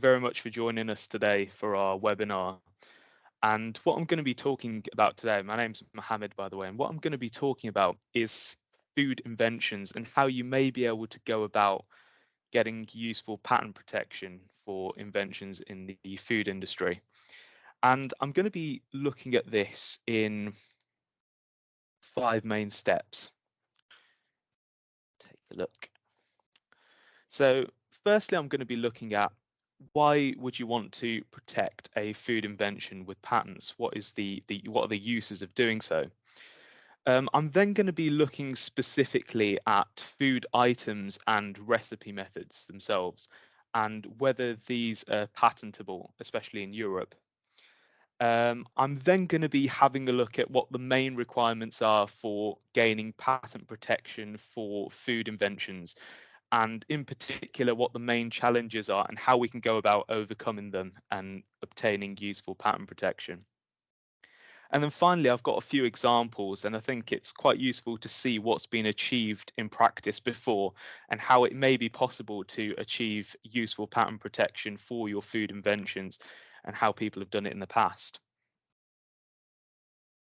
very much for joining us today for our webinar. And what I'm going to be talking about today, my name's Mohammed, by the way, and what I'm going to be talking about is food inventions and how you may be able to go about getting useful patent protection for inventions in the food industry. And I'm going to be looking at this in 5 main steps. Take a look. So, firstly, I'm going to be looking at why would you want to protect a food invention with patents? What is what are the uses of doing so? I'm then going to be looking specifically at food items and recipe methods themselves, and whether these are patentable, especially in Europe. I'm then going to be having a look at what the main requirements are for gaining patent protection for food inventions, and in particular what the main challenges are and how we can go about overcoming them and obtaining useful patent protection. And then finally, I've got a few examples, and I think it's quite useful to see what's been achieved in practice before and how it may be possible to achieve useful patent protection for your food inventions and how people have done it in the past.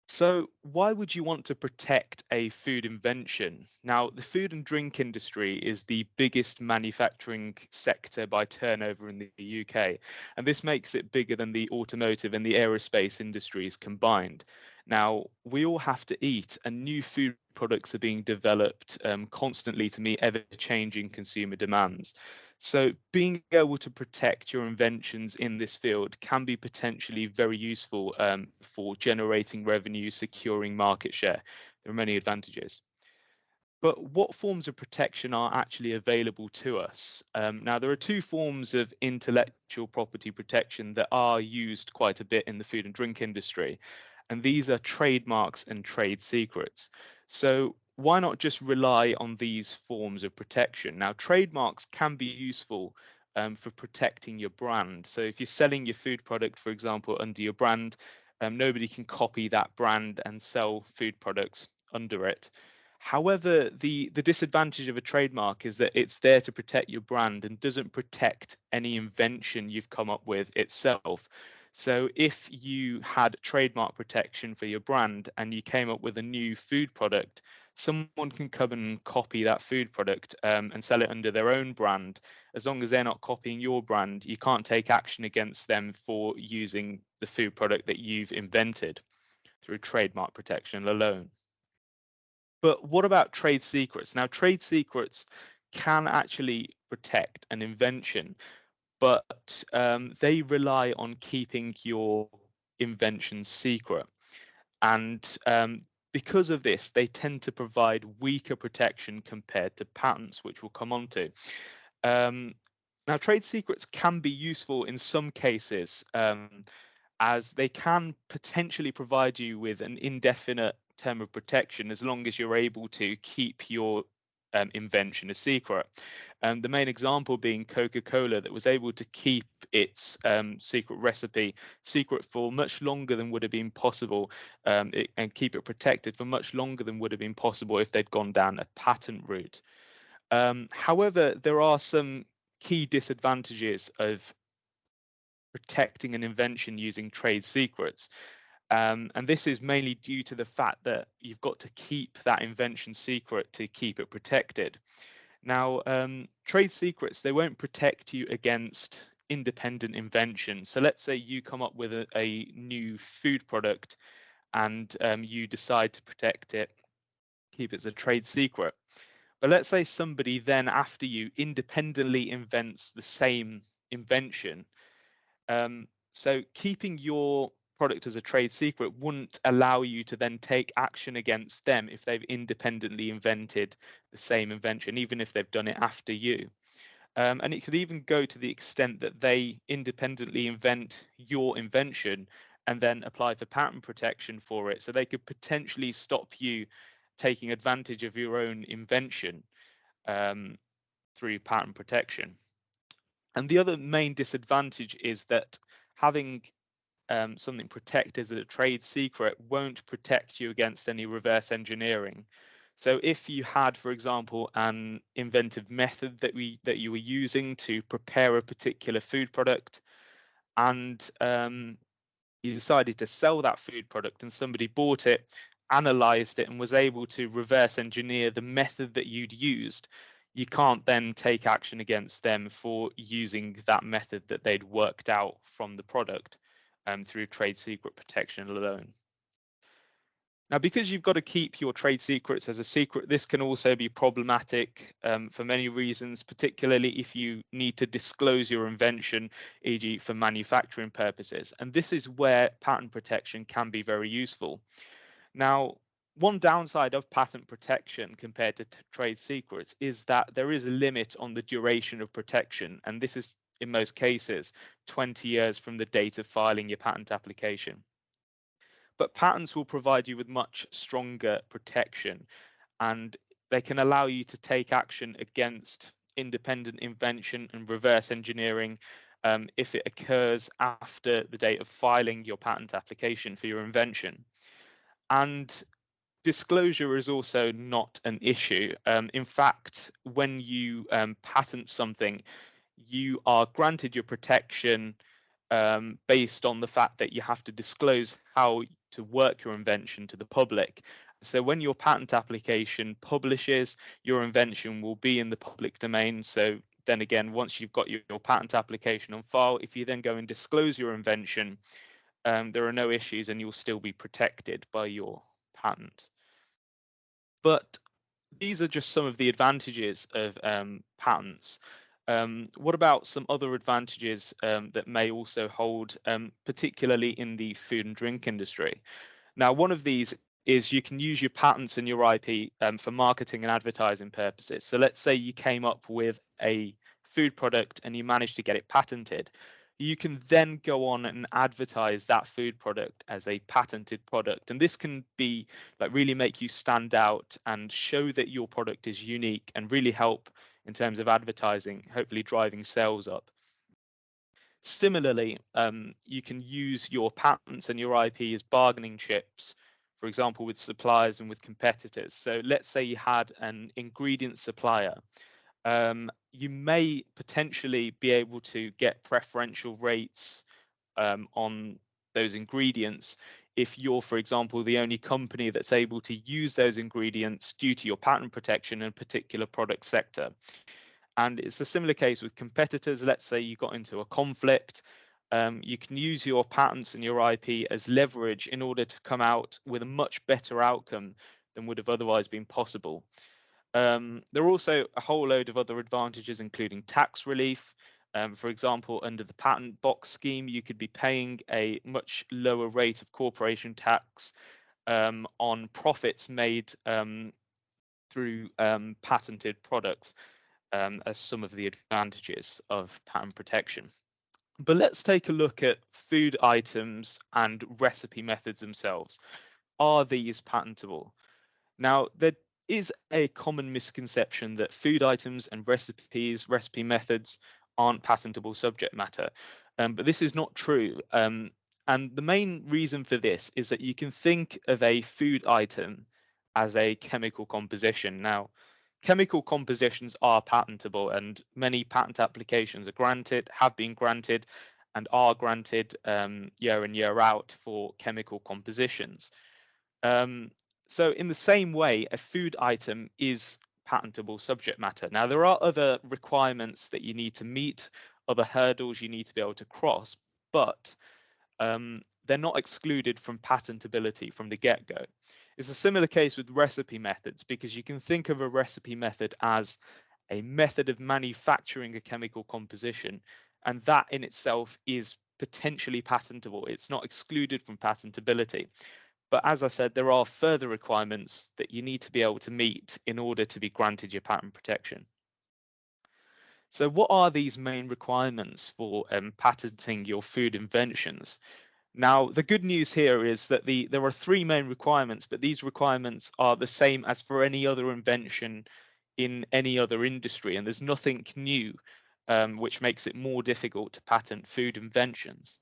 So, why would you want to protect a food invention? Now, the food and drink industry is the biggest manufacturing sector by turnover in the UK, and this makes it bigger than the automotive and the aerospace industries combined. Now, we all have to eat, and new food products are being developed constantly to meet ever changing consumer demands. So, being able to protect your inventions in this field can be potentially very useful for generating revenue, securing market share. There are many advantages. But what forms of protection are actually available to us? Now, there are two forms of intellectual property protection that are used quite a bit in the food and drink industry, and these are trademarks and trade secrets. So, why not just rely on these forms of protection? Now, trademarks can be useful for protecting your brand. So, if you're selling your food product, for example, under your brand, nobody can copy that brand and sell food products under it. However, the disadvantage of a trademark is that it's there to protect your brand and doesn't protect any invention you've come up with itself. So if you had trademark protection for your brand and you came up with a new food product, someone can come and copy that food product and sell it under their own brand. As long as they're not copying your brand, you can't take action against them for using the food product that you've invented through trademark protection alone. But what about trade secrets? Now, trade secrets can actually protect an invention, but they rely on keeping your invention secret. And because of this, they tend to provide weaker protection compared to patents, which we'll come on to. Now, trade secrets can be useful in some cases, as they can potentially provide you with an indefinite term of protection as long as you're able to keep your invention a secret. The main example being Coca-Cola, that was able to keep its secret recipe secret for much longer than would have been possible, and keep it protected for much longer than would have been possible if they'd gone down a patent route. However, there are some key disadvantages of protecting an invention using trade secrets. And this is mainly due to the fact that you've got to keep that invention secret to keep it protected. Now, trade secrets, they won't protect you against independent invention. So let's say you come up with a new food product and you decide to protect it, keep it as a trade secret. But let's say somebody then after you independently invents the same invention. So keeping your product as a trade secret wouldn't allow you to then take action against them if they've independently invented the same invention, even if they've done it after you. And it could even go to the extent that they independently invent your invention and then apply for patent protection for it. So they could potentially stop you taking advantage of your own invention through patent protection. And the other main disadvantage is that having something protected as a trade secret won't protect you against any reverse engineering. So if you had, for example, an inventive method that you were using to prepare a particular food product, and you decided to sell that food product, and somebody bought it, analyzed it, and was able to reverse engineer the method that you'd used, you can't then take action against them for using that method that they'd worked out from the product through trade secret protection alone. Now, because you've got to keep your trade secrets as a secret, this can also be problematic for many reasons, particularly if you need to disclose your invention, e.g. for manufacturing purposes. And this is where patent protection can be very useful. Now, one downside of patent protection compared to trade secrets is that there is a limit on the duration of protection. And this is, in most cases, 20 years from the date of filing your patent application. But patents will provide you with much stronger protection, and they can allow you to take action against independent invention and reverse engineering if it occurs after the date of filing your patent application for your invention. And disclosure is also not an issue. In fact, when you patent something, you are granted your protection based on the fact that you have to disclose how to work your invention to the public. So when your patent application publishes, your invention will be in the public domain. So then again, once you've got your patent application on file, if you then go and disclose your invention, there are no issues and you'll still be protected by your patent. But these are just some of the advantages of patents. What about some other advantages that may also hold, particularly in the food and drink industry? Now, one of these is you can use your patents and your IP for marketing and advertising purposes. So let's say you came up with a food product and you managed to get it patented. You can then go on and advertise that food product as a patented product. And this can be like really make you stand out and show that your product is unique and really help in terms of advertising, hopefully driving sales up. Similarly, you can use your patents and your IP as bargaining chips, for example, with suppliers and with competitors. So let's say you had an ingredient supplier. You may potentially be able to get preferential rates on those ingredients if you're, for example, the only company that's able to use those ingredients due to your patent protection in a particular product sector. And it's a similar case with competitors. Let's say you got into a conflict. You can use your patents and your IP as leverage in order to come out with a much better outcome than would have otherwise been possible. There are also a whole load of other advantages, including tax relief. For example, under the patent box scheme, you could be paying a much lower rate of corporation tax on profits made through patented products as some of the advantages of patent protection. But let's take a look at food items and recipe methods themselves. Are these patentable? Now, there is a common misconception that food items and recipe methods aren't patentable subject matter, but this is not true. And the main reason for this is that you can think of a food item as a chemical composition. Now, chemical compositions are patentable, and many patent applications are granted, have been granted, and are granted year in, year out for chemical compositions. So in the same way, a food item is patentable subject matter. Now, there are other requirements that you need to meet, other hurdles you need to be able to cross, but they're not excluded from patentability from the get-go. It's a similar case with recipe methods, because you can think of a recipe method as a method of manufacturing a chemical composition, and that in itself is potentially patentable. It's not excluded from patentability. But as I said, there are further requirements that you need to be able to meet in order to be granted your patent protection. So what are these main requirements for patenting your food inventions? Now, the good news here is that there are three main requirements, but these requirements are the same as for any other invention in any other industry, and there's nothing new which makes it more difficult to patent food inventions.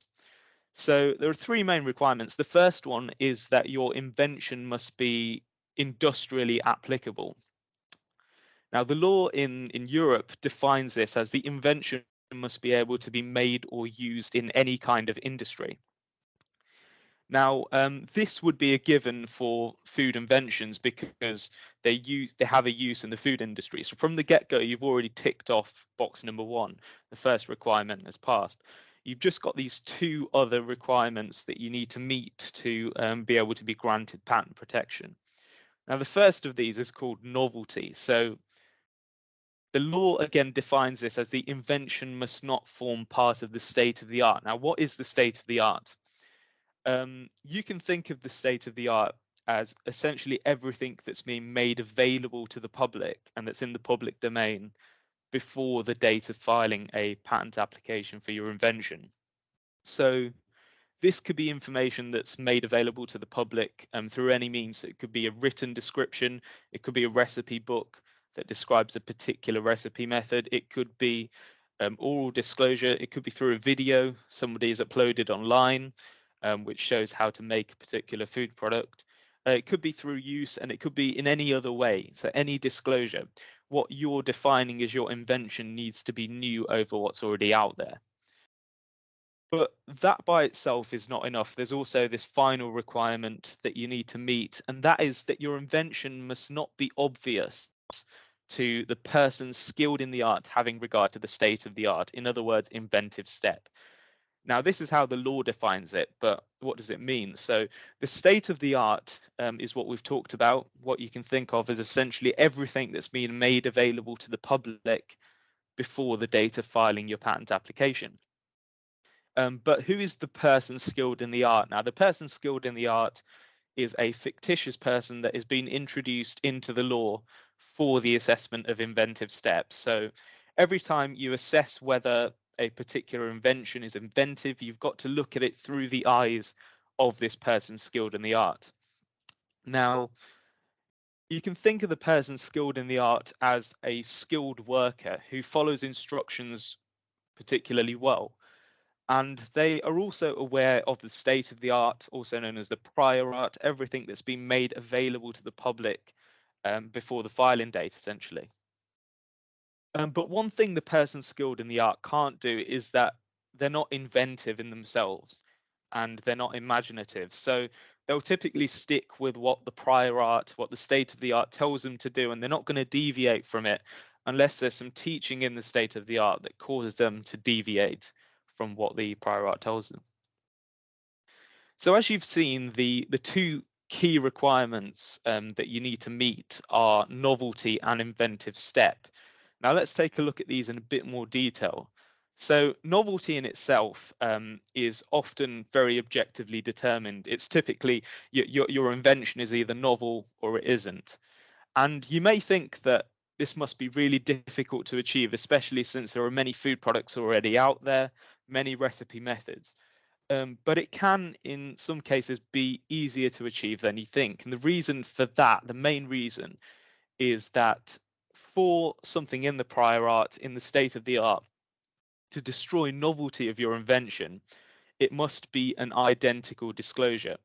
So there are three main requirements. The first one is that your invention must be industrially applicable. Now, the law in Europe defines this as the invention must be able to be made or used in any kind of industry. Now, this would be a given for food inventions because they have a use in the food industry. So from the get-go, you've already ticked off box number one. The first requirement has passed. You've just got these two other requirements that you need to meet to be able to be granted patent protection. Now, the first of these is called novelty. So the law again defines this as the invention must not form part of the state of the art. Now, what is the state of the art? You can think of the state of the art as essentially everything that's being made available to the public and that's in the public domain before the date of filing a patent application for your invention. So this could be information that's made available to the public through any means. It could be a written description, it could be a recipe book that describes a particular recipe method, it could be oral disclosure, it could be through a video somebody has uploaded online, which shows how to make a particular food product. It could be through use, and it could be in any other way. So any disclosure, what you're defining as your invention needs to be new over what's already out there. But that by itself is not enough. There's also this final requirement that you need to meet, and that is that your invention must not be obvious to the person skilled in the art having regard to the state of the art. In other words, inventive step. Now, this is how the law defines it, but what does it mean? So the state of the art is what we've talked about. What you can think of as essentially everything that's been made available to the public before the date of filing your patent application. But who is the person skilled in the art? Now, the person skilled in the art is a fictitious person that has been introduced into the law for the assessment of inventive steps. So every time you assess whether a particular invention is inventive, you've got to look at it through the eyes of this person skilled in the art. Now, you can think of the person skilled in the art as a skilled worker who follows instructions particularly well. And they are also aware of the state of the art, also known as the prior art, everything that's been made available to the public before the filing date, essentially. But one thing the person skilled in the art can't do is that they're not inventive in themselves and they're not imaginative. So they'll typically stick with what the prior art, what the state of the art tells them to do, and they're not going to deviate from it unless there's some teaching in the state of the art that causes them to deviate from what the prior art tells them. So as you've seen, the two key requirements that you need to meet are novelty and inventive step. Now let's take a look at these in a bit more detail. So novelty in itself is often very objectively determined. It's typically your invention is either novel or it isn't. And you may think that this must be really difficult to achieve, especially since there are many food products already out there, many recipe methods. But it can, in some cases, be easier to achieve than you think. And the reason for that, the main reason, is that for something in the prior art, in the state of the art, to destroy novelty of your invention, it must be an identical disclosure.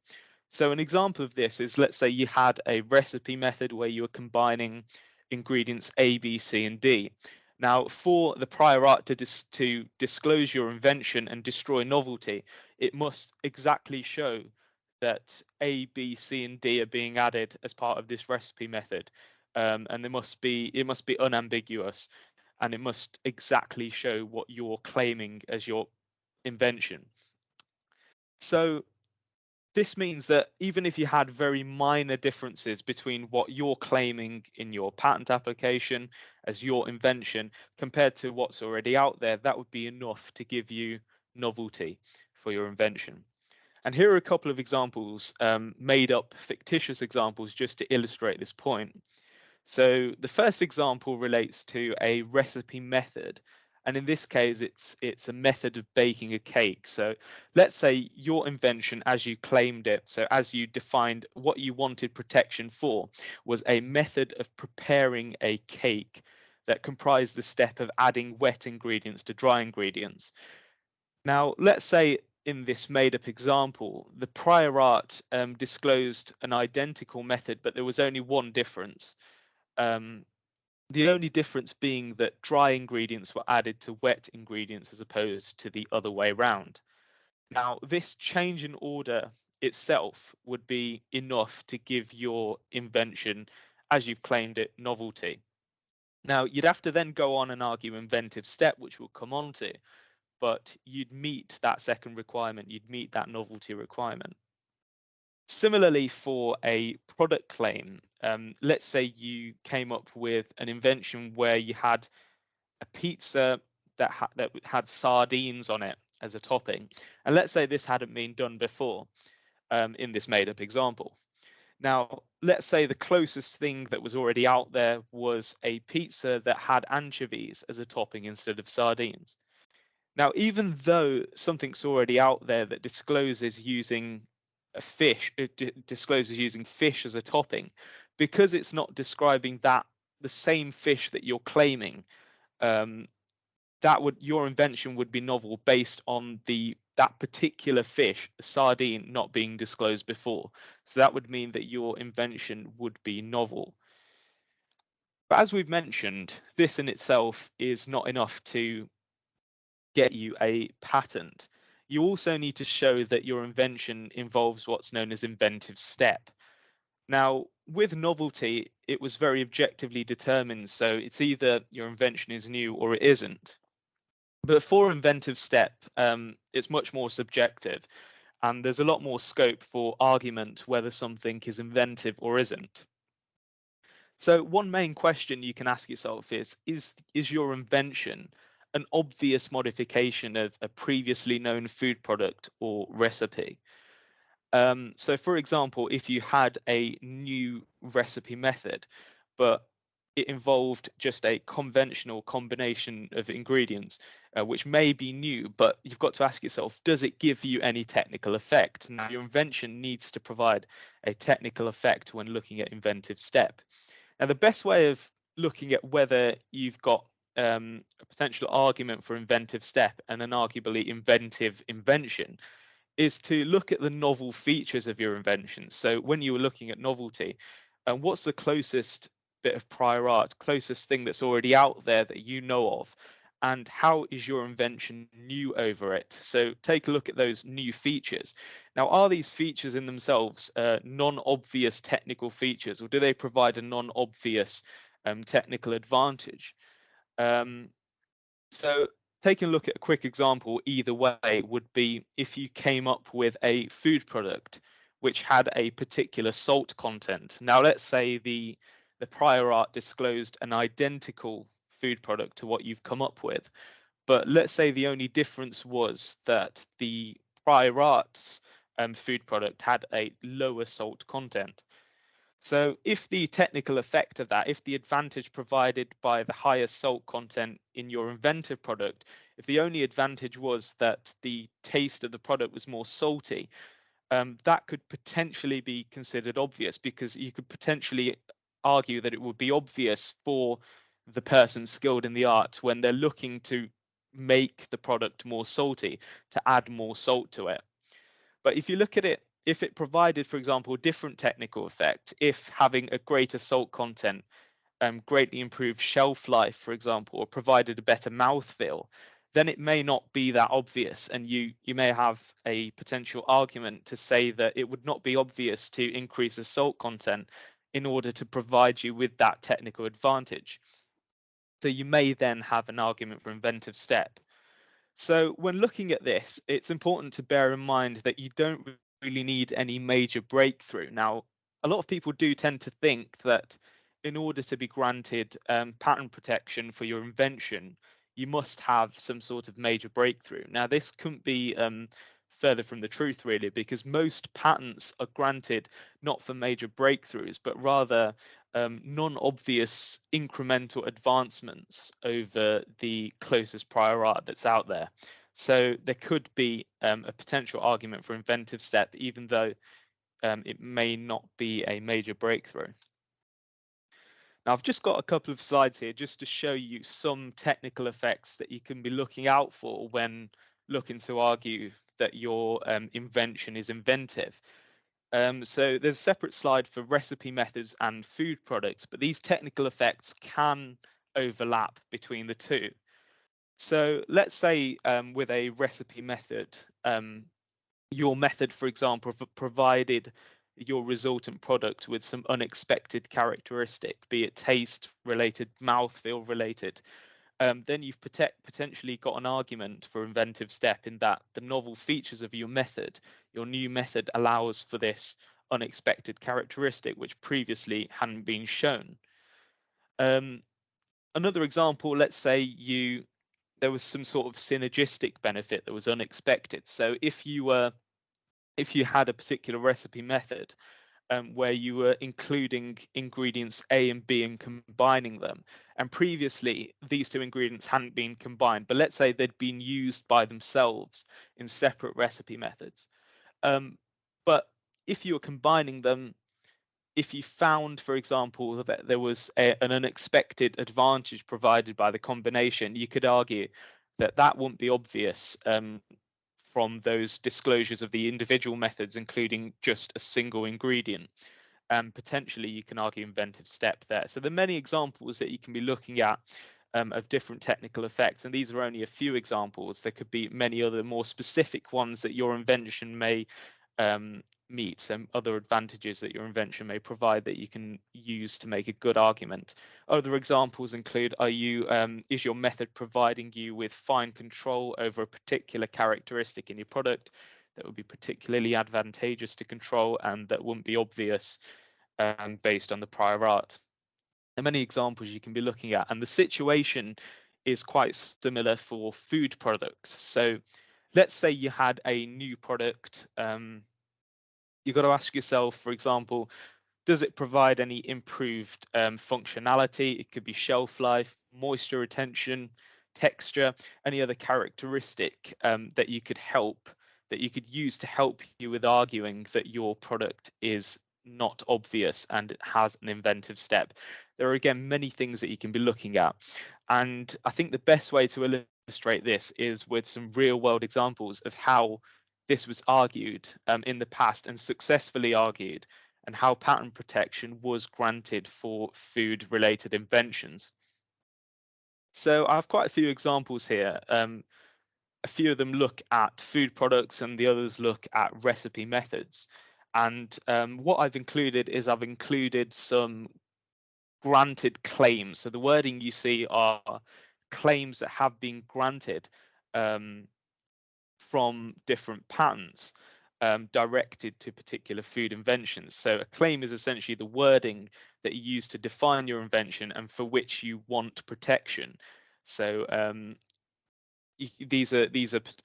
So an example of this is, let's say you had a recipe method where you were combining ingredients A, B, C, and D. Now, for the prior art to disclose your invention and destroy novelty, it must exactly show that A, B, C, and D are being added as part of this recipe method, and it must be unambiguous, and it must exactly show what you're claiming as your invention. So this means that even if you had very minor differences between what you're claiming in your patent application as your invention compared to what's already out there, that would be enough to give you novelty for your invention. And here are a couple of examples, made up fictitious examples, just to illustrate this point. So the first example relates to a recipe method. And in this case, it's a method of baking a cake. So let's say your invention, as you claimed it, so as you defined what you wanted protection for, was a method of preparing a cake that comprised the step of adding wet ingredients to dry ingredients. Now, let's say in this made-up example, the prior art disclosed an identical method, but there was only one difference. Um, the only difference being that dry ingredients were added to wet ingredients as opposed to the other way round. Now, this change in order itself would be enough to give your invention, as you've claimed it, novelty. Now, you'd have to then go on and argue inventive step, which we'll come on to, but you'd meet that second requirement, you'd meet that novelty requirement. Similarly, for a product claim, let's say you came up with an invention where you had a pizza that had sardines on it as a topping, and let's say this hadn't been done before in this made-up example. Now, let's say the closest thing that was already out there was a pizza that had anchovies as a topping instead of sardines. Now, even though something's already out there that discloses using a fish, it discloses using fish as a topping, because it's not describing that the same fish that you're claiming, your invention would be novel based on that particular fish, the sardine, not being disclosed before. So that would mean that your invention would be novel. But as we've mentioned, this in itself is not enough to get you a patent. You also need to show that your invention involves what's known as inventive step. Now, with novelty, it was very objectively determined, so it's either your invention is new or it isn't. But for inventive step, it's much more subjective, and there's a lot more scope for argument whether something is inventive or isn't. So one main question you can ask yourself is your invention an obvious modification of a previously known food product or recipe? So for example, if you had a new recipe method, but it involved just a conventional combination of ingredients, which may be new, but you've got to ask yourself, does it give you any technical effect? Now, your invention needs to provide a technical effect when looking at inventive step. Now, the best way of looking at whether you've got a potential argument for inventive step and an arguably inventive invention is to look at the novel features of your invention. So when you were looking at novelty, what's the closest bit of prior art, closest thing that's already out there that you know of, and how is your invention new over it? So take a look at those new features. Now, are these features in themselves non-obvious technical features, or do they provide a non-obvious technical advantage? So taking a look at a quick example either way would be if you came up with a food product which had a particular salt content. Now, let's say the prior art disclosed an identical food product to what you've come up with, but let's say the only difference was that the prior art's food product had a lower salt content. So if the technical effect of that, if the advantage provided by the higher salt content in your inventive product, if the only advantage was that the taste of the product was more salty, that could potentially be considered obvious, because you could potentially argue that it would be obvious for the person skilled in the art when they're looking to make the product more salty to add more salt to it. But if you look at it, if it provided, for example, a different technical effect, if having a greater salt content greatly improved shelf life, for example, or provided a better mouthfeel, then it may not be that obvious. And you may have a potential argument to say that it would not be obvious to increase the salt content in order to provide you with that technical advantage. So you may then have an argument for inventive step. So when looking at this, it's important to bear in mind that you don't really need any major breakthrough. Now, a lot of people do tend to think that in order to be granted patent protection for your invention, you must have some sort of major breakthrough. Now, this couldn't be further from the truth, really, because most patents are granted not for major breakthroughs, but rather non-obvious incremental advancements over the closest prior art that's out there. So there could be a potential argument for inventive step, even though it may not be a major breakthrough. Now, I've just got a couple of slides here just to show you some technical effects that you can be looking out for when looking to argue that your invention is inventive. So there's a separate slide for recipe methods and food products, but these technical effects can overlap between the two. So let's say with a recipe method, your method, for example, provided your resultant product with some unexpected characteristic, be it taste related, mouthfeel related, then you've potentially got an argument for inventive step in that the novel features of your new method allows for this unexpected characteristic which previously hadn't been shown. Um, Another example, let's say there was some sort of synergistic benefit that was unexpected. So if you had a particular recipe method where you were including ingredients A and B and combining them. And previously, these two ingredients hadn't been combined, but let's say they'd been used by themselves in separate recipe methods. Um, but if you were combining them, if you found, for example, that there was an unexpected advantage provided by the combination, you could argue that that wouldn't be obvious from those disclosures of the individual methods, including just a single ingredient. And potentially you can argue inventive step there. So there are many examples that you can be looking at of different technical effects, and these are only a few examples. There could be many other more specific ones that your invention may meet, some other advantages that your invention may provide that you can use to make a good argument. Other examples include, is your method providing you with fine control over a particular characteristic in your product that would be particularly advantageous to control and that wouldn't be obvious based on the prior art. There are many examples you can be looking at, and the situation is quite similar for food products. So let's say you had a new product. You've got to ask yourself, for example, does it provide any improved functionality? It could be shelf life, moisture retention, texture, any other characteristic that you could use to help you with arguing that your product is not obvious and it has an inventive step. There are again many things that you can be looking at, and I think the best way to illustrate this is with some real world examples of how this was argued in the past and successfully argued, and how patent protection was granted for food related inventions. So I have quite a few examples here. A few of them look at food products and the others look at recipe methods. And what I've included is I've included some granted claims. So the wording you see are claims that have been granted from different patents directed to particular food inventions. So a claim is essentially the wording that you use to define your invention and for which you want protection. So these are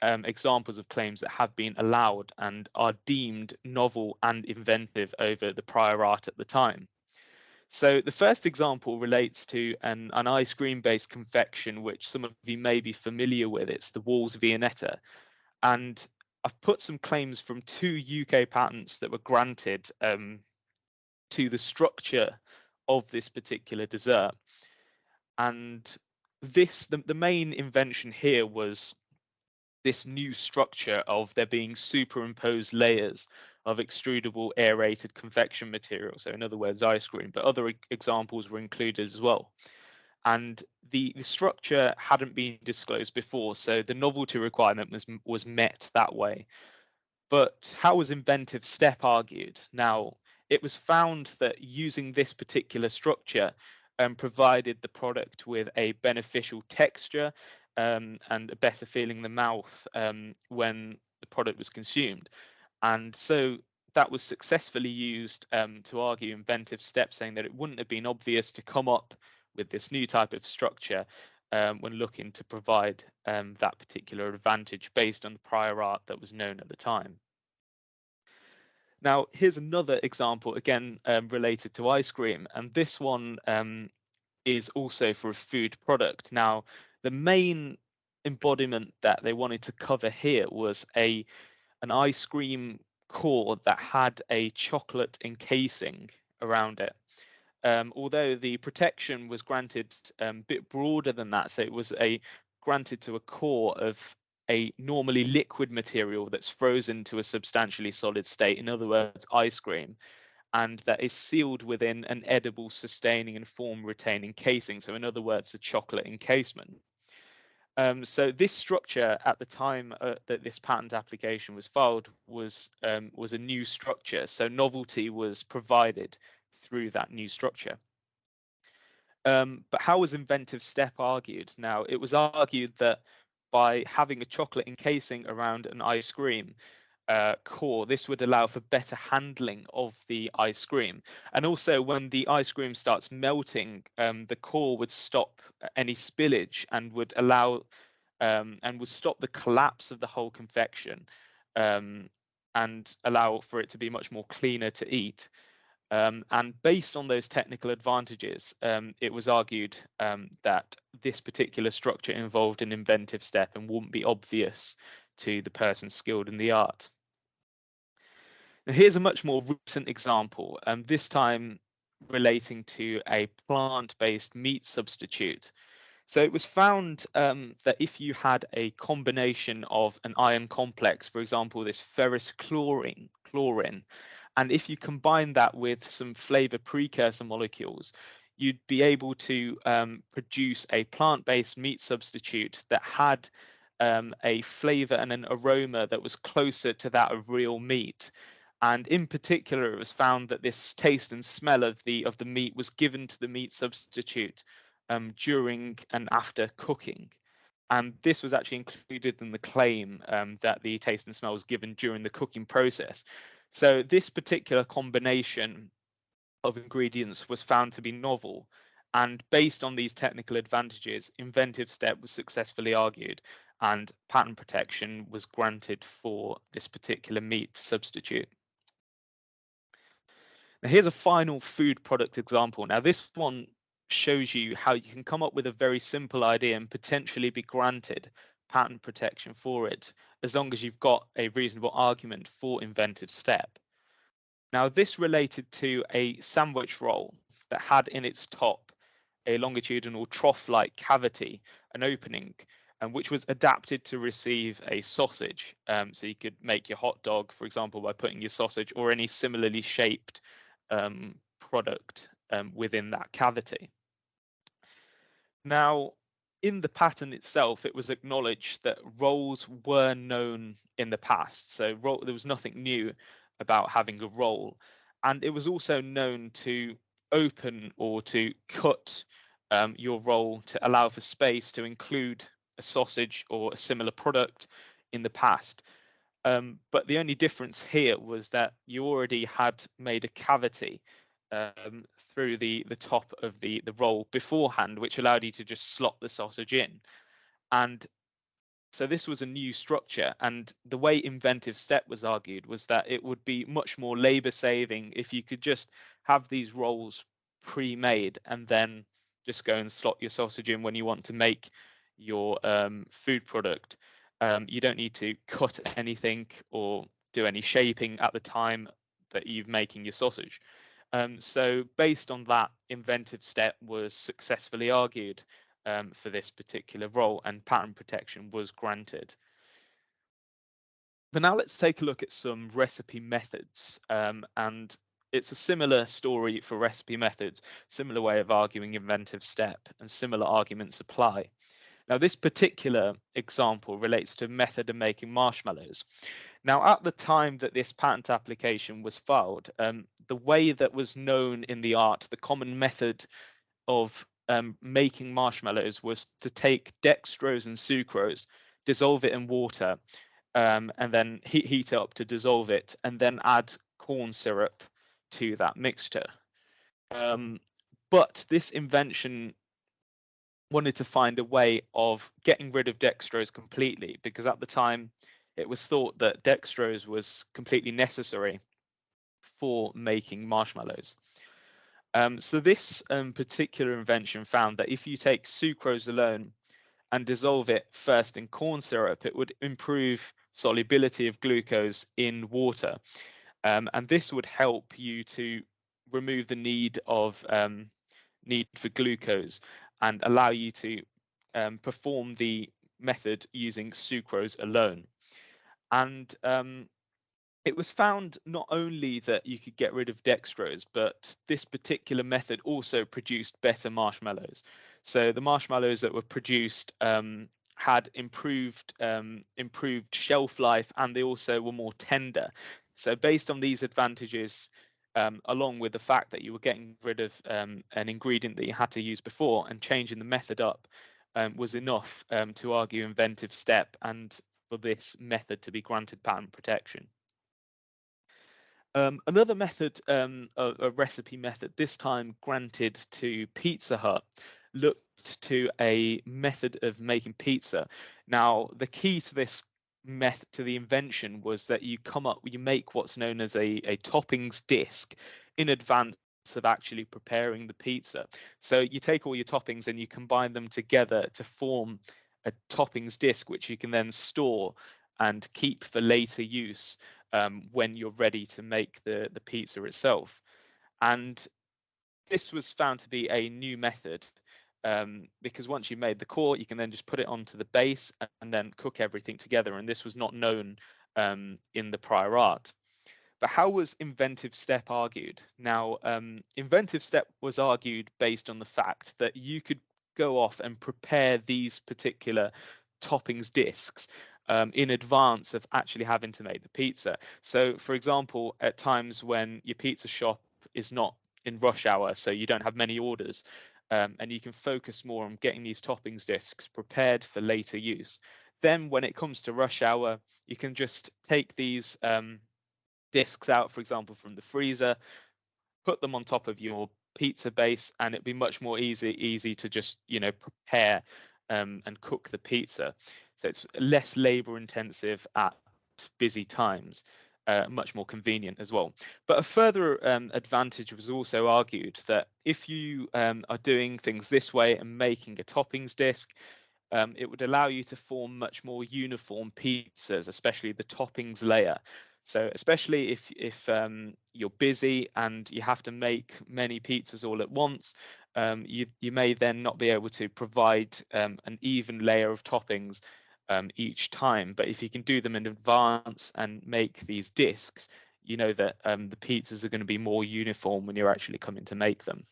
examples of claims that have been allowed and are deemed novel and inventive over the prior art at the time. So the first example relates to an ice cream based confection, which some of you may be familiar with. It's the Walls Viennetta. And I've put some claims from 2 UK patents that were granted to the structure of this particular dessert. And the main invention here was this new structure of there being superimposed layers of extrudable aerated confection material. So in other words, ice cream, but other examples were included as well. And the structure hadn't been disclosed before, so the novelty requirement was met that way. But how was inventive step argued? Now, it was found that using this particular structure provided the product with a beneficial texture and a better feeling in the mouth when the product was consumed. And so that was successfully used to argue inventive step, saying that it wouldn't have been obvious to come up with this new type of structure when looking to provide that particular advantage based on the prior art that was known at the time. Now, here's another example, again, related to ice cream, and this one is also for a food product. Now, the main embodiment that they wanted to cover here was an ice cream core that had a chocolate encasing around it. Although the protection was granted a bit broader than that, so it was granted to a core of a normally liquid material that's frozen to a substantially solid state, in other words, ice cream, and that is sealed within an edible, sustaining, and form retaining casing. So, in other words, a chocolate encasement. So this structure at the time that this patent application was filed was a new structure. So novelty was provided through that new structure. But how was inventive step argued? Now, it was argued that by having a chocolate encasing around an ice cream core, this would allow for better handling of the ice cream. And also, when the ice cream starts melting, the core would stop any spillage and would allow and would stop the collapse of the whole confection, and allow for it to be much more cleaner to eat. And based on those technical advantages, it was argued that this particular structure involved an inventive step and wouldn't be obvious to the person skilled in the art. Now, here's a much more recent example, this time relating to a plant-based meat substitute. So it was found that if you had a combination of an iron complex, for example, this ferrous chlorine, and if you combine that with some flavor precursor molecules, you'd be able to produce a plant-based meat substitute that had a flavor and an aroma that was closer to that of real meat. And in particular, it was found that this taste and smell of the meat was given to the meat substitute during and after cooking. And this was actually included in the claim that the taste and smell was given during the cooking process. So this particular combination of ingredients was found to be novel. And based on these technical advantages, inventive step was successfully argued and patent protection was granted for this particular meat substitute. Now, here's a final food product example. Now, this one shows you how you can come up with a very simple idea and potentially be granted patent protection for it, as long as you've got a reasonable argument for inventive step. Now, this related to a sandwich roll that had in its top a longitudinal trough-like cavity, an opening, and which was adapted to receive a sausage. So you could make your hot dog, for example, by putting your sausage or any similarly shaped product within that cavity. Now, in the patent itself, it was acknowledged that rolls were known in the past. So there was nothing new about having a roll. And it was also known to open or to cut your roll to allow for space to include a sausage or a similar product in the past. But the only difference here was that you already had made a cavity through the top of the roll beforehand, which allowed you to just slot the sausage in. And so this was a new structure, and the way inventive step was argued was that it would be much more labor saving if you could just have these rolls pre-made and then just go and slot your sausage in when you want to make your food product. You don't need to cut anything or do any shaping at the time that you're making your sausage. So based on that, inventive step was successfully argued for this particular role, and patent protection was granted. But now let's take a look at some recipe methods, and it's a similar story for recipe methods, similar way of arguing inventive step, and similar arguments apply. Now, this particular example relates to a method of making marshmallows. Now, at the time that this patent application was filed, the way that was known in the art, the common method of making marshmallows was to take dextrose and sucrose, dissolve it in water, and then heat it up to dissolve it, and then add corn syrup to that mixture. But this invention wanted to find a way of getting rid of dextrose completely, because at the time it was thought that dextrose was completely necessary for making marshmallows. So this particular invention found that if you take sucrose alone and dissolve it first in corn syrup, it would improve solubility of glucose in water. And this would help you to remove the need for glucose and allow you to perform the method using sucrose alone. And it was found not only that you could get rid of dextrose, but this particular method also produced better marshmallows. So the marshmallows that were produced had improved shelf life, and they also were more tender. So based on these advantages, along with the fact that you were getting rid of an ingredient that you had to use before and changing the method up, was enough to argue inventive step and for this method to be granted patent protection. Another method, a recipe method, this time granted to Pizza Hut, looked to a method of making pizza. Now, the key to this method, to the invention, was that you make what's known as a toppings disc in advance of actually preparing the pizza. So you take all your toppings and you combine them together to form a toppings disc, which you can then store and keep for later use when you're ready to make the pizza itself. And this was found to be a new method because once you made the core, you can then just put it onto the base and then cook everything together. And this was not known in the prior art. But how was inventive step argued? Now, inventive step was argued based on the fact that you could go off and prepare these particular toppings discs in advance of actually having to make the pizza. So, for example, at times when your pizza shop is not in rush hour, so you don't have many orders, and you can focus more on getting these toppings discs prepared for later use. Then, when it comes to rush hour, you can just take these discs out, for example, from the freezer, put them on top of your pizza base, and it'd be much more easy to just prepare and cook the pizza. So it's less labor intensive at busy times, much more convenient as well. But a further advantage was also argued that if you are doing things this way and making a toppings disc, it would allow you to form much more uniform pizzas, especially the toppings layer. So especially if you're busy and you have to make many pizzas all at once, you may then not be able to provide an even layer of toppings each time. But if you can do them in advance and make these discs, you know that the pizzas are going to be more uniform when you're actually coming to make them.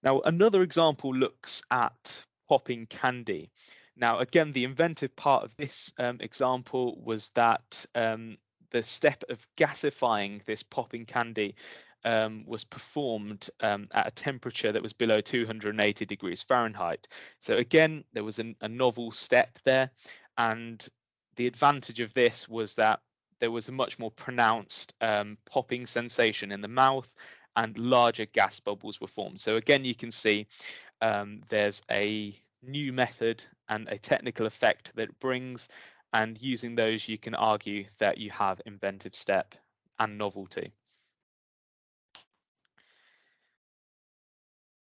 Now, another example looks at popping candy. Now, again, the inventive part of this example was that the step of gasifying this popping candy was performed at a temperature that was below 280 degrees Fahrenheit. So again, there was a novel step there, and the advantage of this was that there was a much more pronounced popping sensation in the mouth, and larger gas bubbles were formed. So again, you can see there's a new method and a technical effect that it brings, and using those, you can argue that you have inventive step and novelty.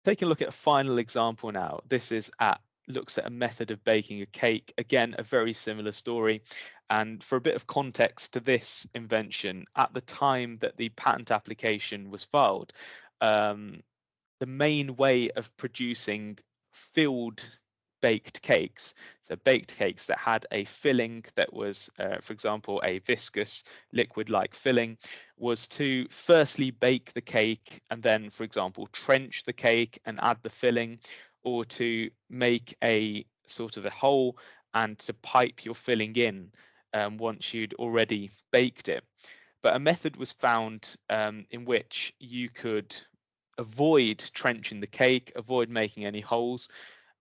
Taking a look at a final example now. This looks at a method of baking a cake. Again, a very similar story. And for a bit of context to this invention, at the time that the patent application was filed, the main way of producing filled baked cakes, so baked cakes that had a filling that was, for example, a viscous liquid-like filling, was to firstly bake the cake and then, for example, trench the cake and add the filling, or to make a sort of a hole and to pipe your filling in once you'd already baked it. But a method was found in which you could avoid trenching the cake, avoid making any holes.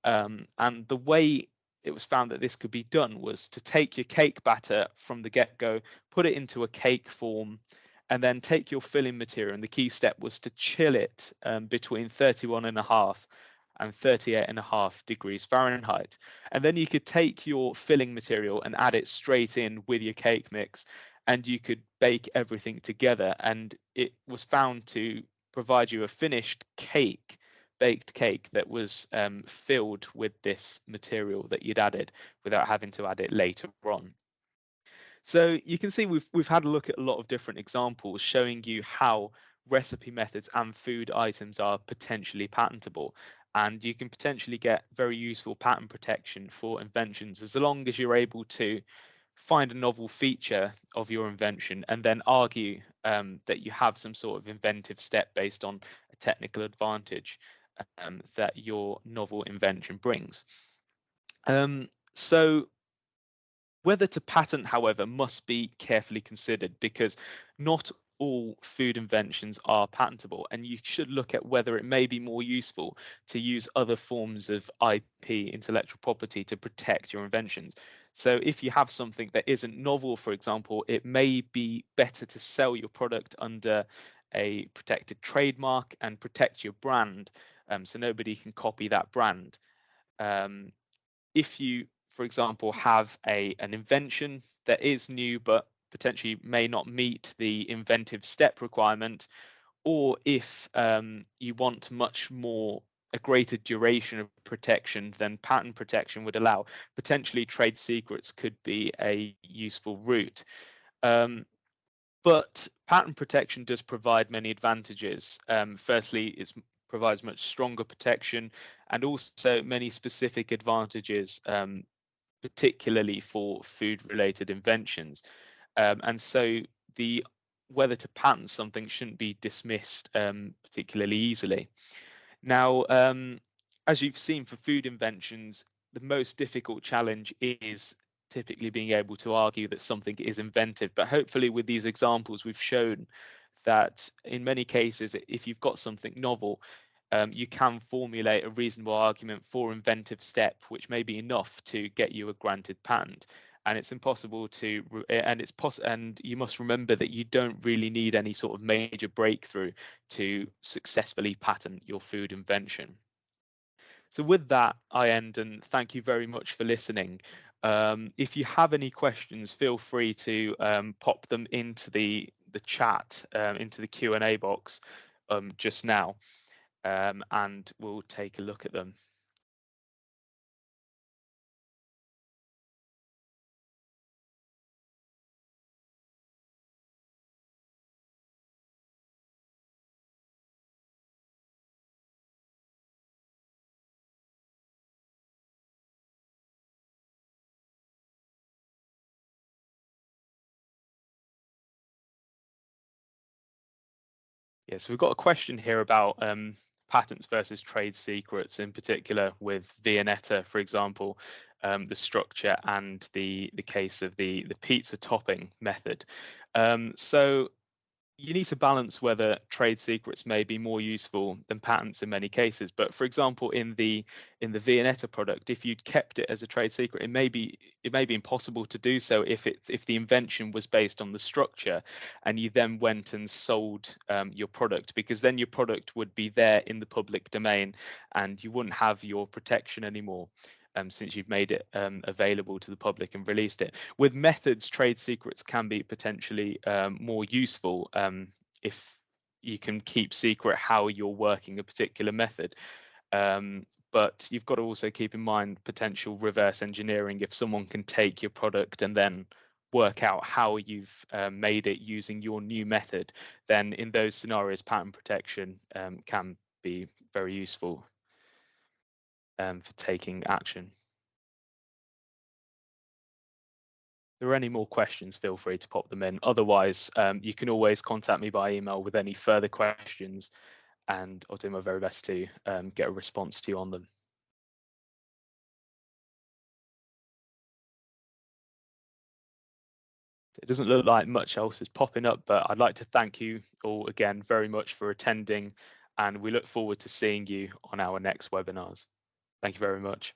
And the way it was found that this could be done was to take your cake batter from the get-go, put it into a cake form, and then take your filling material. And the key step was to chill it between 31.5 and 38.5 degrees Fahrenheit. And then you could take your filling material and add it straight in with your cake mix, and you could bake everything together. And it was found to provide you a finished cake, baked cake that was filled with this material that you'd added without having to add it later on. So you can see we've had a look at a lot of different examples showing you how recipe methods and food items are potentially patentable. and you can potentially get very useful patent protection for inventions as long as you're able to find a novel feature of your invention and then argue that you have some sort of inventive step based on a technical advantage that your novel invention brings. So whether to patent, however, must be carefully considered because not all food inventions are patentable, and you should look at whether it may be more useful to use other forms of IP, intellectual property, to protect your inventions. So if you have something that isn't novel, for example, it may be better to sell your product under a protected trademark and protect your brand, so nobody can copy that brand. Um, if you, for example, have an invention that is new but potentially may not meet the inventive step requirement, or if you want much more a greater duration of protection than patent protection would allow, potentially trade secrets could be a useful route. Um, but patent protection does provide many advantages. Firstly, it provides much stronger protection and also many specific advantages, particularly for food-related inventions. And so the whether to patent something shouldn't be dismissed particularly easily. Now, as you've seen for food inventions, the most difficult challenge is typically being able to argue that something is inventive. But hopefully, with these examples, we've shown that in many cases, if you've got something novel, you can formulate a reasonable argument for inventive step, which may be enough to get you a granted patent. And it's impossible to, and you must remember that you don't really need any sort of major breakthrough to successfully patent your food invention. So with that, I end, and thank you very much for listening. If you have any questions, feel free to pop them into the chat, into the Q&A box just now, and we'll take a look at them. Yes, we've got a question here about patents versus trade secrets, in particular with Viennetta, for example, the structure and the case of the pizza topping method. So you need to balance whether trade secrets may be more useful than patents in many cases. But for example, in the Viennetta product, if you'd kept it as a trade secret, it may be impossible to do so if the invention was based on the structure, and you then went and sold your product, because then your product would be there in the public domain, and you wouldn't have your protection anymore. Since you've made it available to the public and released it. With methods, trade secrets can be potentially more useful if you can keep secret how you're working a particular method. But you've got to also keep in mind potential reverse engineering. If someone can take your product and then work out how you've made it using your new method, then in those scenarios, patent protection can be very useful for taking action. If there are any more questions, feel free to pop them in. Otherwise, you can always contact me by email with any further questions, and I'll do my very best to get a response to you on them. It doesn't look like much else is popping up, but I'd like to thank you all again very much for attending, and we look forward to seeing you on our next webinars. Thank you very much.